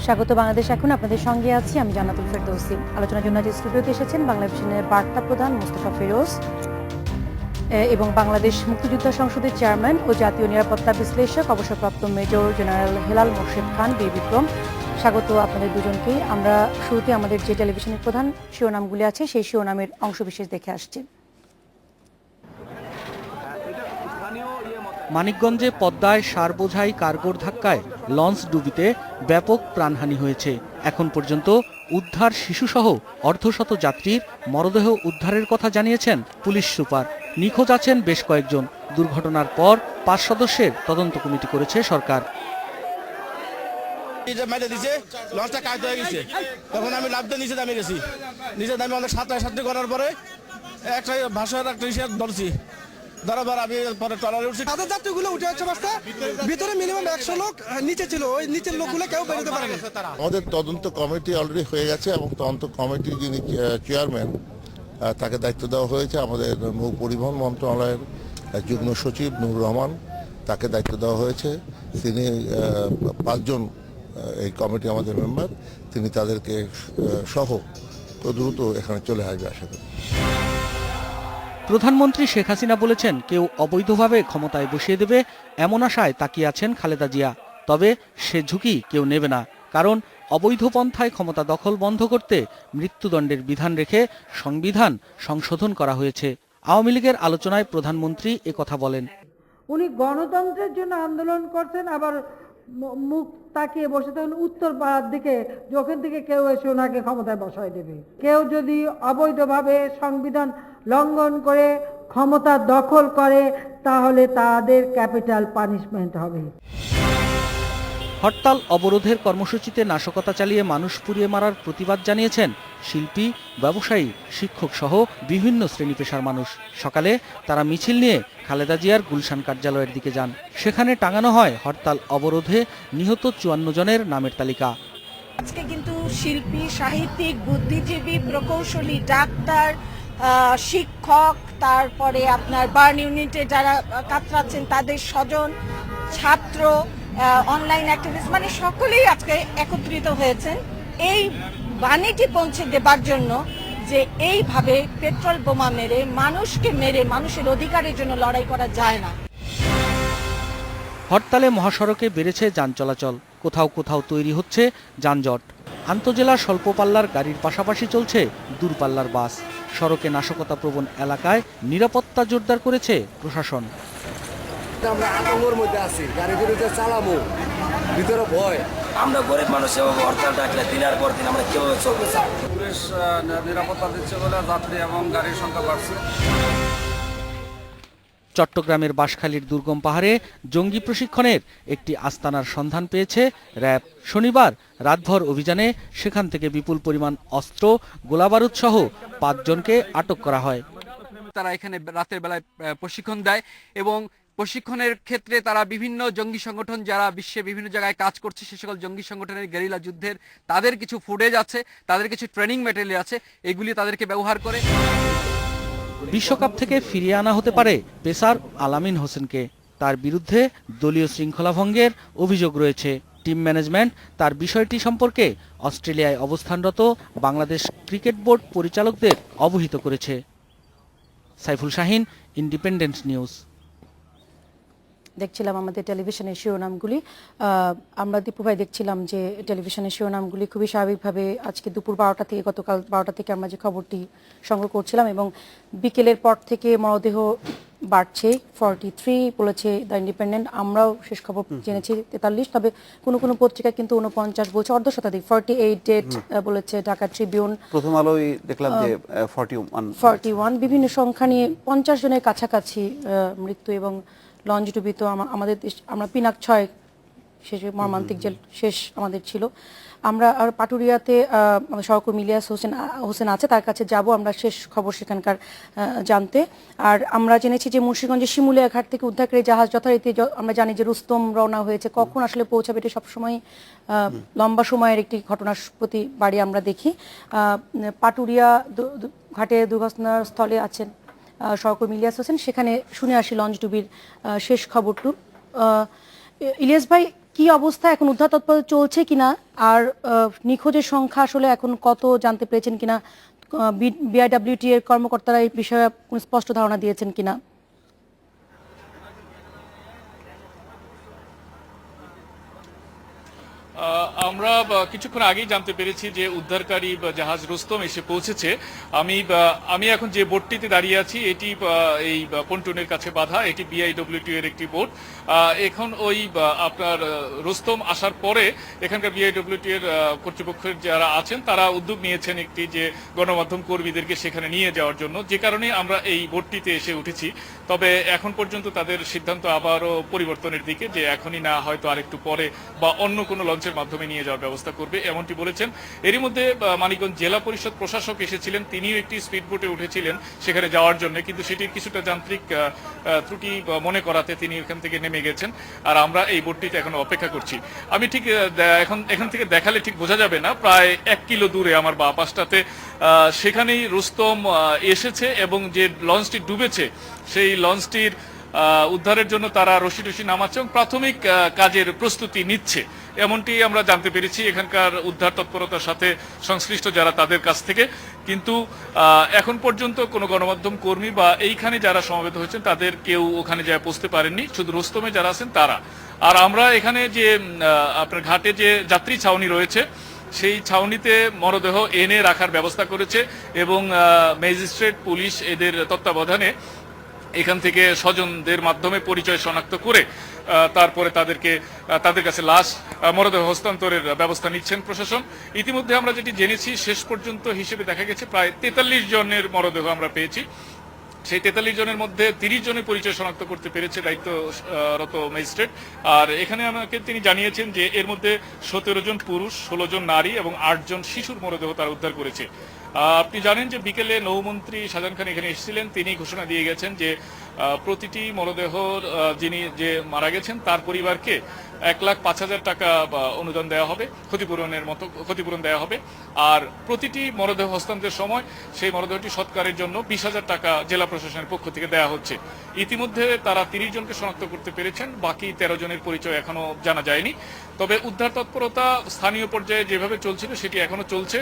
স্বাগত বাংলাদেশ এখন আপনাদের সঙ্গে আছি আমি জান্নাতুল ফেরদৌসী। আলোচনার জন্য আজ স্টুডিওতে এসেছেন বাংলা ভিশনের বার্তা প্রধান মোস্তফা ফিরোজ এবং বাংলাদেশ মুক্তিযোদ্ধা সংসদের চেয়ারম্যান ও জাতীয় নিরাপত্তা বিশ্লেষক অবসরপ্রাপ্ত মেজর জেনারেল হেলাল মোর্শেদ খান বীর বিক্রম। স্বাগত আপনাদের দুজনকেই। আমরা শুরুতে আমাদের যে টেলিভিশনের প্রধান শিরোনামগুলি আছে সেই শিরোনামের অংশবিশেষ দেখে আসছি। মানিকগঞ্জে পদ্মায় সার বোঝাই কার্গোর ধাক্কায় লঞ্চ ডুবিতে ব্যাপক প্রাণহানি হয়েছে। এখন পর্যন্ত উদ্ধার শিশুসহ অর্ধশত যাত্রীর মরদেহ উদ্ধারের কথা জানিয়েছেন পুলিশ সুপার। নিখোঁজ আছেন বেশ কয়েকজন। দুর্ঘটনার পর 5 সদস্যের তদন্ত কমিটি করেছে সরকার। তখন আমি লাভ দিয়ে নিচে নামে গেছি। নিচে নামে অনেক সাঁতরাসাঁতরি করার পরে একটা ভাষার একটা ইসে ধরছি। ধরাবার আমি পরে ট্রলারে উঠছি। তাদের যাত্রীগুলো উঠে আসছে বাসটা ভিতরে মিনিমাম 100 লোক নিচে ছিল। ওই নিচের লোকগুলো কেউ বেরোতে পারে না। আমাদের তদন্ত কমিটি অলরেডি হয়ে গেছে এবং তদন্ত কমিটির যিনি চেয়ারম্যান তাকে দায়িত্ব দেওয়া হয়েছে। আমাদের নৌ পরিবহন মন্ত্রণালয়ের যুগ্ম সচিব নুর রহমান, তাকে দায়িত্ব দেওয়া হয়েছে। তিনি 5 জন এই কমিটি আমাদের মেম্বার, তিনি তাদেরকে সহ দ্রুত এখানে চলে আসবে আশা করি। প্রধানমন্ত্রী শেখ হাসিনা বলেছেন, কেউ অবৈধভাবে ক্ষমতায় বসিয়ে দেবে এমন আশায় তাকিয়ে আছেন খালেদা জিয়া। তবে সে ঝুঁকি কেউ নেবে না, কারণ অবৈধ পন্থায় ক্ষমতা দখল বন্ধ করতে মৃত্যুদণ্ডের বিধান রেখে সংবিধান সংশোধন করা হয়েছে। আওয়ামী লীগের আলোচনায় প্রধানমন্ত্রী একথা বলেন। উনি গণতন্ত্রের জন্য আন্দোলন করছেন, আবার মুখ তাকিয়ে বসে থাকেন উত্তর পাড়ার দিকে, যখন থেকে কেউ এসে ওনাকে ক্ষমতায় বসায় দেবে। কেউ যদি অবৈধভাবে সংবিধান লঙ্ঘন করে ক্ষমতা দখল করে তাহলে তাদের ক্যাপিটাল পানিশমেন্ট হবে। হরতাল অবরোধের কর্মসূচিতে নাশকতা চালিয়ে মানুষ পুড়িয়ে মারার প্রতিবাদ জানিয়েছেন শিল্পী, ব্যবসায়ী, শিক্ষক সহ বিভিন্ন শ্রেণী পেশার মানুষ। সকালে তারা মিছিল নিয়ে খালেদা জিয়ার গুলশান কার্যালয়ের দিকে যান। সেখানে টাঙানো হয় হরতাল অবরোধে নিহত 54 জনের নামের তালিকা। আজকে কিন্তু শিল্পী, সাহিত্যিক, বুদ্ধিজীবী, প্রকৌশলী, ডাক্তার, শিক্ষক, তারপরে আপনার বার্ন ইউনিটে যারা কাতরাচ্ছেন তাদের স্বজন, ছাত্র, অনলাইন অ্যাক্টিভিস্ট, মানে সকলেই আজকে একত্রিত হয়েছেন এই বাণীটি পৌঁছে দেবার জন্য যে এইভাবে পেট্রোল বোমা মেরে মানুষের অধিকারের জন্য লড়াই করা যায় না। হরতালে মহাসড়কে বেড়েছে যান চলাচল, কোথাও কোথাও তৈরি হচ্ছে যানজট। আন্তজেলা স্বল্প পাল্লার গাড়ির পাশাপাশি চলছে দূরপাল্লার বাস। সড়কে নাশকতা প্রবণ এলাকায় নিরাপত্তা জোরদার করেছে প্রশাসন। আমরা আতঙ্কের মধ্যে আছি, গাড়ি বেরোতে চালাবো, ভিতরে ভয়। আমরা গরিব মানুষ, এভাবে হরতাল ডাকলে দিনের পর দিন আমরা কিভাবে চলবো? পুলিশ নিরাপত্তা দিচ্ছে বলে যাত্রী এবং গাড়ির সংখ্যা বাড়ছে। চট্টগ্রামের বাঁশখালীর দুর্গম পাহাড়ে জঙ্গি প্রশিক্ষণের একটি আস্তানার সন্ধান পেয়েছে র্যাব। শনিবার রাতভর অভিযানে সেখান থেকে বিপুল পরিমাণ অস্ত্র, গোলাবারুদ সহ 5 জনকে আটক করা হয়। তারা এখানে রাতের বেলায় প্রশিক্ষণ দেয় এবং প্রশিক্ষণের ক্ষেত্রে তারা বিভিন্ন জঙ্গি সংগঠন যারা বিশ্বে বিভিন্ন জায়গায় কাজ করছে সে সকল জঙ্গি সংগঠনের গেরিলা যুদ্ধের তাদের কিছু ফুটেজ আছে, তাদের কিছু ট্রেনিং ম্যাটেরিয়াল আছে, এগুলি তাদেরকে ব্যবহার করে। বিশ্বকাপ থেকে ফিরিয়ে আনা হতে পারে পেসার আলামিন হোসেনকে। তার বিরুদ্ধে দলীয় শৃঙ্খলা ভঙ্গের অভিযোগ রয়েছে। টিম ম্যানেজমেন্ট তার বিষয়টি সম্পর্কে অস্ট্রেলিয়ায় অবস্থানরত বাংলাদেশ ক্রিকেট বোর্ড পরিচালকদের অবহিত করেছে। Saiful Shahin, Independent News. দেখছিলাম আমাদের টেলিভিশনের শিরোনামগুলি। আমরা দীপু ভাই দেখছিলাম যে টেলিভিশনের শিরোনামগুলি খুবই স্বাভাবিকভাবে আজকে দুপুর 12টা থেকে গতকাল 12টা থেকে আমরা যে খবরটি সংগ্রহ করছিলাম এবং বিকেলের পর থেকে মরদেহ বাড়ছে 43 বলেছে দ্য ইন্ডিপেন্ডেন্ট। আমরাও শেষ খবর জেনেছি 43, তবে কোনো কোনো পত্রিকায় কিন্তু 49 বলছে, অর্ধশতাধিক 48 ডেট বলেছে ঢাকা ট্রিবিউন। প্রথম আলোয় দেখলাম যে 41 বিভিন্ন সংখ্যা নিয়ে 50 জনের কাছাকাছি মৃত্যু এবং লঞ্চ ডুবিত। আমাদের আমরা পিনাক 6 শেষ মর্মান্তিক যে শেষ আমাদের ছিল। আমরা আর পাটুরিয়াতে সহকর্মী ইলিয়াস হোসেন আছে, তার কাছে যাব আমরা শেষ খবর সেখানকার জানতে। আর আমরা জেনেছি যে মুন্সিগঞ্জের শিমুলিয়া ঘাট থেকে উদ্ধারকারী জাহাজ যথারীতি আমরা জানি যে রুস্তম রওনা হয়েছে, কখন আসলে পৌঁছাবে এটি সবসময় লম্বা সময়ের একটি ঘটনার প্রতিবারই আমরা দেখি। পাটুরিয়া ঘাটে দুর্ঘটনার স্থলে আছেন সহকর্মী ইলিয়াস হোসেন, সেখানে শুনে আসি লঞ্চ ডুবির শেষ খবরটু। ইলিয়াস ভাই, কি অবস্থা, এখন উদ্ধার তৎপরতা চলছে কিনা, আর নিখোঁজের সংখ্যা আসলে এখন কত জানতে পেরেছেন কিনা, বিআইডব্লিউটি এর কর্মকর্তারা এই বিষয়ে কোনো স্পষ্ট ধারণা দিয়েছেন কিনা? আমরা কিছুক্ষণ আগেই জানতে পেরেছি যে উদ্ধারকারী জাহাজ রুস্তম এসে পৌঁছেছে। আমি এখন যে বোটটিতে দাঁড়িয়ে আছি এটি এই পন্টুনের কাছে বাঁধা, এটি বিআইডব্লিউটি এর একটি বোট। এখন ওই আপনার রুস্তম আসার পরে এখানকার বিআইডব্লিউটি এর কর্তৃপক্ষের যারা আছেন তারা উদ্যোগ নিয়েছেন একটি যে গণমাধ্যম কর্মীদেরকে সেখানে নিয়ে যাওয়ার জন্য, যে কারণে আমরা এই বোটটিতে এসে উঠেছি। তবে এখন পর্যন্ত তাদের সিদ্ধান্ত আবারও পরিবর্তনের দিকে, যে এখনই না, হয়তো আরেকটু পরে বা অন্য কোনো লঞ্চের মাধ্যমে নিয়ে যাওয়ার ব্যবস্থা করবে, এমনটি বলেছেন। এরই মধ্যে মানিকগঞ্জ জেলা পরিষদ প্রশাসক এসেছিলেন, তিনিও একটি স্পিড বোটে উঠেছিলেন সেখানে যাওয়ার জন্য, কিন্তু সেটির কিছুটা যান্ত্রিক ত্রুটি মনে করাতে তিনি এখান থেকে নেমে গেছেন। আর আমরা এই বোটটিতে এখন অপেক্ষা করছি। আমি ঠিক এখান থেকে দেখালে ঠিক বোঝা যাবে না, প্রায় 1 কিলো দূরে আমার বাঁ পাশটাতে সেখানেই রুস্তম এসেছে এবং যে লঞ্চটি ডুবেছে সেই লঞ্চটির উদ্ধারের জন্য তারা রশি টসি নামাচ্ছে এবং প্রাথমিক কাজের প্রস্তুতি নিচ্ছে, এমনটি আমরা জানতে পেরেছি এখানকার উদ্ধার তৎপরতার সাথে সংশ্লিষ্ট যারা তাদের কাছ থেকে। কিন্তু এখন পর্যন্ত কোনো গণমাধ্যম কর্মী বা এইখানে যারা সমবেত হয়েছেন তাদের কেউ ওখানে যায় পৌঁছতে পারেননি, শুধু রুস্তমে যারা আছেন তারা। আর আমরা এখানে যে আপনার ঘাটে যে যাত্রী ছাউনি রয়েছে সেই ছাউনিতে মরদেহ এনে রাখার ব্যবস্থা করেছে এবং ম্যাজিস্ট্রেট পুলিশ এদের তত্ত্বাবধানে এখান থেকে স্বজনদের মাধ্যমে পরিচয় শনাক্ত করে তারপরে তাদের কাছে লাশ মরদেহ হস্তান্তরের ব্যবস্থা নিচ্ছেন প্রশাসন। ইতিমধ্যে আমরা যেটি জেনেছি শেষ পর্যন্ত হিসেবে দেখা গেছে প্রায় 43 জনের মরদেহ আমরা পেয়েছি। সেই 43 জনের মধ্যে 30 জনের পরিচয় শনাক্ত করতে পেরেছে দায়িত্বরত ম্যাজিস্ট্রেট। আর এখানে আমাকে তিনি জানিয়েছেন যে এর মধ্যে 17 জন পুরুষ, 16 জন নারী এবং 8 জন শিশুর মরদেহ তারা উদ্ধার করেছে। আপনি জানেন যে বিকেলে নৌমন্ত্রী শাহজাহান খান এখানে এসেছিলেন, তিনি ঘোষণা দিয়ে গেছেন যে প্রতিটি মরদেহ যিনি যে মারা গেছেন তার পরিবারকে 1,05,000 টাকা অনুদান দেওয়া হবে, ক্ষতিপূরণ দেওয়া হবে। আর প্রতিটি মরদেহ হস্তান্তরের সময় সেই মরদেহটি সৎকারের জন্য 20,000 টাকা জেলা প্রশাসনের পক্ষ থেকে দেওয়া হচ্ছে। ইতিমধ্যে তারা 30 জনকে শনাক্ত করতে পেরেছেন, বাকি 13 জনের পরিচয় এখনো জানা যায়নি। তবে উদ্ধার তৎপরতা স্থানীয় পর্যায়ে যেভাবে চলছিল সেটি এখনো চলছে।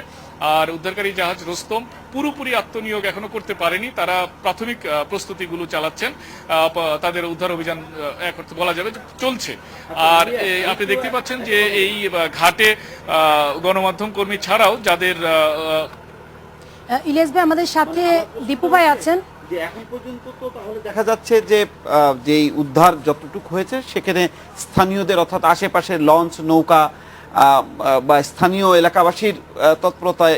আর উদ্ধারকারী জাহাজ রুস্তম পুরোপুরি আত্মনিয়োগ এখনো করতে পারেনি, তারা প্রাথমিক প্রস্তুতিগুলো চালাচ্ছেন, তাদের উদ্ধার অভিযান বলা যাবে চলছে। আর আপনি দেখতে পাচ্ছেন যে এই ঘাটে গণমাধ্যম কর্মী ছাড়াও যাদের ইলিয়াস ভাই আমাদের সাথে দীপু ভাই আছেন। যে এখন পর্যন্ত তো তাহলে দেখা যাচ্ছে যে যেই উদ্ধার যতটুকু হয়েছে সেখানে স্থানীয়দের অর্থাৎ আশেপাশের লঞ্চ, নৌকা বা স্থানীয় এলাকাবাসীর তৎপরতায়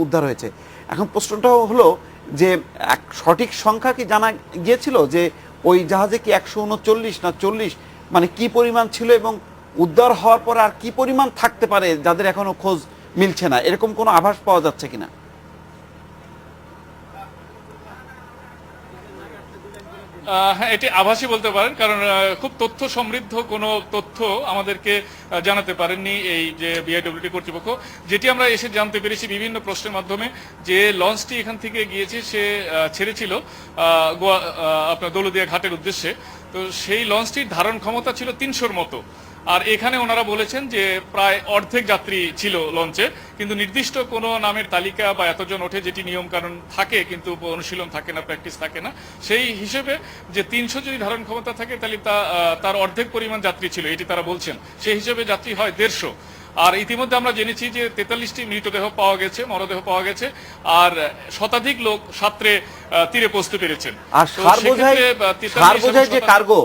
উদ্ধার হয়েছে। এখন প্রশ্নটা হলো যে সঠিক সংখ্যা কি জানা গিয়েছিল যে ওই জাহাজে কি 139 না 40, মানে কি পরিমাণ ছিল এবং উদ্ধার হওয়ার পর আর কি পরিমাণ থাকতে পারে যাদের এখনো খোঁজ মিলছে না, এরকম কোনো আভাস পাওয়া যাচ্ছে কিনা? হ্যাঁ, এটি আভাসই বলতে পারেন, কারণ খুব তথ্য সমৃদ্ধ কোনো তথ্য আমাদেরকে জানাতে পারেননি এই যে বিআইডব্লিউটি কর্তৃপক্ষ। যেটি আমরা এসে জানতে পেরেছি বিভিন্ন প্রশ্নের মাধ্যমে, যে লঞ্চটি এখান থেকে গিয়েছে সে ছেড়েছিল আপনার দৌলতদিয়া ঘাটের উদ্দেশ্যে, তো সেই লঞ্চটির ধারণ ক্ষমতা ছিল 300-র মতো। আর এখানে ওনারা বলেছেন যে প্রায় অর্ধেক যাত্রী ছিল লঞ্চে, কিন্তু নির্দিষ্ট কোনো নামের তালিকা বা এতজন ওঠে যেটি নিয়ম কানুন থাকে কিন্তু অনুশীলন থাকে না, প্র্যাকটিস থাকে না, সেই হিসেবে যে 300 যদি ধারণ ক্ষমতা থাকে তাহলে তার অর্ধেক পরিমাণ যাত্রী ছিল এটি তারা বলছেন, সেই হিসেবে যাত্রী হয় 150। আর ইতিমধ্যে আমরা জেনেছি যে 43টি মৃতদেহ পাওয়া গেছে, মরদেহ পাওয়া গেছে, আর শতাধিক লোক সাঁতরে তীরে পৌঁছতে পেরেছেন। আর সার বোঝাই যে কার্গো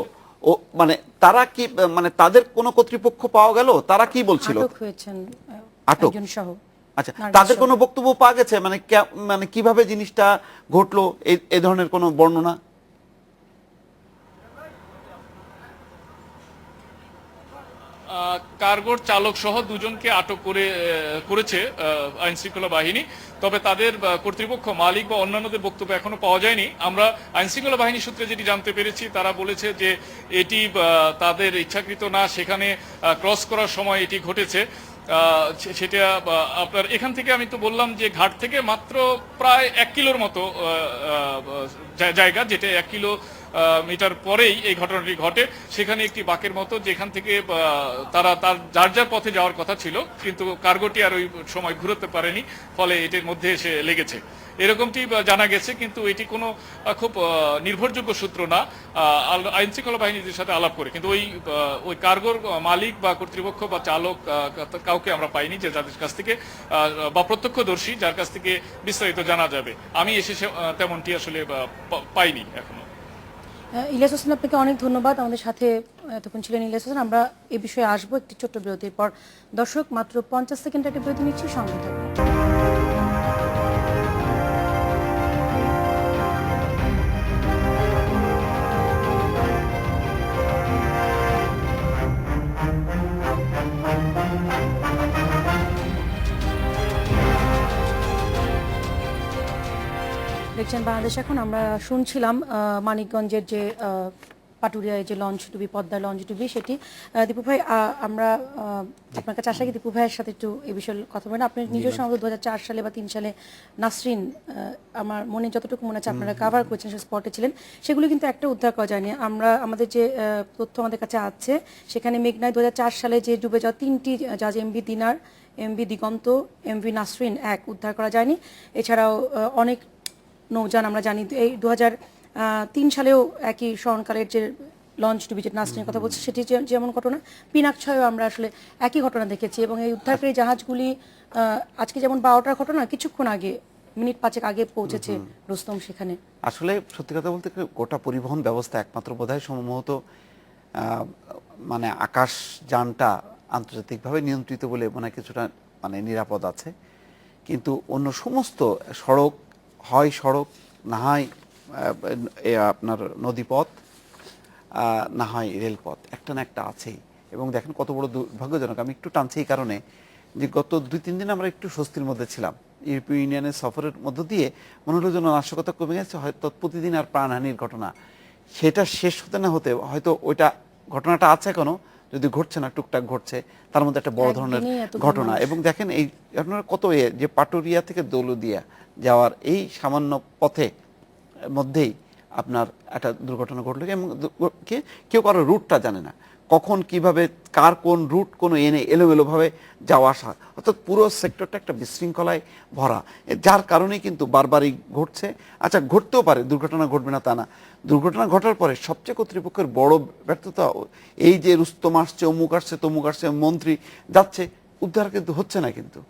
ও মানে তারা কি, মানে তাদের কোন কর্তৃপক্ষ পাওয়া গেল, তারা কি বলছিল? আটক সহ। আচ্ছা, তাদের কোনো বক্তব্য পাওয়া গেছে, মানে কিভাবে জিনিসটা ঘটলো এই ধরনের কোনো বর্ণনা? কার্গোর চালক সহ 2 জনকে আটক করেছে আইন শৃঙ্খলা বাহিনী। তবে তাদের কর্তৃপক্ষ, মালিক বা অন্যান্যদের বক্তব্য এখনো পাওয়া যায়নি। আমরা আইন শৃঙ্খলা বাহিনী সূত্রে যেটি জানতে পেরেছি তারা বলেছে যে এটি তাদের ইচ্ছাকৃত না, সেখানে ক্রস করার সময় এটি ঘটেছে। সেটা আপনার এখান থেকে আমি তো বললাম যে ঘাট থেকে মাত্র প্রায় 1 কিলোর মতো জায়গা, যেটা 1 কিলোমিটার পরেই এই ঘটনাটি ঘটে। সেখানে একটি বাঁকের মতো, যেখান থেকে তারা তার যার যার পথে যাওয়ার কথা ছিল, কিন্তু কার্গোটি আর ওই সময় ঘুরতে পারেনি, ফলে এটির মধ্যে এসে লেগেছে, এরকমটি জানা গেছে। কিন্তু এটি কোনো খুব নির্ভরযোগ্য সূত্র না, আইন শৃঙ্খলা বাহিনীর সাথে আলাপ করে। কিন্তু ওই কার্গোর মালিক বা কর্তৃপক্ষ বা চালক কাউকে আমরা পাইনি, যে যাদের কাছ থেকে বা প্রত্যক্ষদর্শী যার কাছ থেকে বিস্তারিত জানা যাবে। আমি এসে তেমনটি আসলে পাইনি এখনো। ইলিয়াস হোসেন, আপনাকে অনেক ধন্যবাদ। আমাদের সাথে এতক্ষণ ছিলেন ইলিয়াস হোসেন। আমরা এই বিষয়ে আসবো একটি ছোট্ট বিরতির পর। দর্শক, মাত্র 50 সেকেন্ড একটা বিরতি নিচ্ছি, সঙ্গে থাকবেন। দেখছেন বাংলাদেশ এখন। আমরা শুনছিলাম মানিকগঞ্জের যে পাটুরিয়ায় যে লঞ্চ ডুবি, পদ্মা লঞ্চ ডুবি, সেটি দীপু ভাই, আমরা আপনার কাছে আসা কি দীপু ভাইয়ের সাথে একটু এই বিষয়ে কথা বলেন। আপনি নিজের সঙ্গে 2004 সালে বা 3 সালে নাসরিন, আমার মনে যতটুকু মনে আছে আপনারা কাভার করেছেন, স্পটে ছিলেন, সেগুলো কিন্তু একটা উদ্ধার করা যায়নি। আমাদের যে তথ্য আমাদের কাছে আছে, সেখানে মেঘনায় 2004 সালে যে ডুবে যাওয়া 3টি জাহাজ, এমভি দিনার, এমভি দিগন্ত, এমভি নাসরিন 1 উদ্ধার করা যায়নি। এছাড়াও অনেক নৌযান আমরা জানি। এই 2003 সালেও একই স্মরণকালের যে লঞ্চ ডুবি, যে নাসরিনের কথা বলছি, সেটি যেমন ঘটনা, পিনাক 6-এও আমরা আসলে একই ঘটনা দেখেছি। এবং এই উদ্ধারকারী জাহাজগুলি আজকে যেমন 12টার ঘটনা, কিছুক্ষণ আগে, মিনিট 5 আগে পৌঁছেছে রুস্তম সেখানে। আসলে সত্যি কথা বলতে গোটা পরিবহন ব্যবস্থা একমাত্র বোধহয় সম্ভবত মানে আকাশযানটা আন্তর্জাতিকভাবে নিয়ন্ত্রিত বলে মনে হয় কিছুটা মানে নিরাপদ আছে। কিন্তু অন্য সমস্ত সড়ক, হয় সড়ক, না হয় আপনার নদীপথ, না হয় রেলপথ, একটা না একটা আছেই। এবং দেখেন কত বড় দুর্ভাগ্যজনক। আমি একটু টানছি এই কারণে যে গত 2-3 দিন আমরা একটু স্বস্তির মধ্যে ছিলাম। ইউরোপীয় ইউনিয়নের সফরের মধ্য দিয়ে মনে হলো যেন নাশকতা কমে গেছে, হয়তো প্রতিদিন আর প্রাণহানির ঘটনা সেটা শেষ হতে না হতে হয়তো ওইটা ঘটনাটা আছে এখনো, যদি ঘটছে না, টুকটাক ঘটছে, তার মধ্যে একটা বড় ধরনের ঘটনা। এবং দেখেন এই ঘটনার কত যে পাটুরিয়া থেকে দৌলতদিয়া যাওয়ার এই সামান্য পথে মধ্যেই আপনার একটা দুর্ঘটনা ঘটলো, এবং কেউ কারো রুটটা জানে না, কখন কিভাবে কার কোন রুট কোনো এলোমেলোভাবে যাওয়া আসা, অর্থাৎ পুরো সেক্টরটা একটা বিশৃঙ্খলায় ভরা, যার কারণে কিন্তু বারবারই ঘটছে। আচ্ছা, ঘটতেও পারে, দুর্ঘটনা ঘটবে না তা না। দুর্ঘটনা ঘটার পরে সবচেয়ে কর্তৃপক্ষের বড় ব্যর্থতা এই যে রুস্তম আসছে, অমুক আসছে, তমুক আসছে, মন্ত্রী যাচ্ছে, উদ্ধার কিন্তু হচ্ছে না। কিন্তু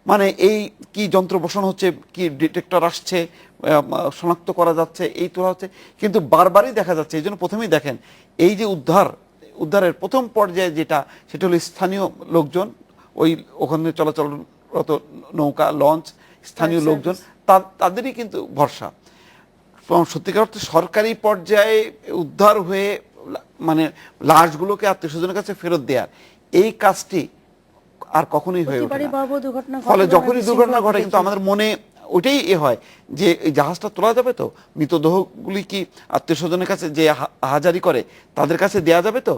মানে এই কি যন্ত্র বসানো হচ্ছে, কি ডিটেক্টর আসছে, শনাক্ত করা যাচ্ছে, এই তোলা হচ্ছে, কিন্তু বারবারই দেখা যাচ্ছে। এই জন্য প্রথমেই দেখেন এই যে উদ্ধারের প্রথম পর্যায়ে যেটা, সেটা হলো স্থানীয় লোকজন, ওখানে চলাচলরত নৌকা, লঞ্চ, স্থানীয় লোকজন, তাদেরই কিন্তু ভরসা। সত্যিকার অর্থে সরকারি পর্যায়ে উদ্ধার হয়ে মানে লাশগুলোকে আত্মীয়স্বজনের কাছে ফেরত দেওয়ার এই কাজটি আর কখনোই হয়ে ওঠে না। ফলে যখনই দুর্ঘটনা ঘটে কিন্তু আমাদের মনে ওইটাই হয় যে এই জাহাজটা তোলা যাবে তো, মৃতদেহগুলি কি আত্মীয়স্বজনের কাছে যে হাজারি করে তাদের কাছে দেয়া যাবে তো,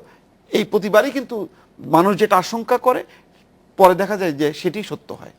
এই প্রতিবারই কিন্তু মানুষ যেটা আশঙ্কা করে পরে দেখা যায় যে সেটি সত্য হয়।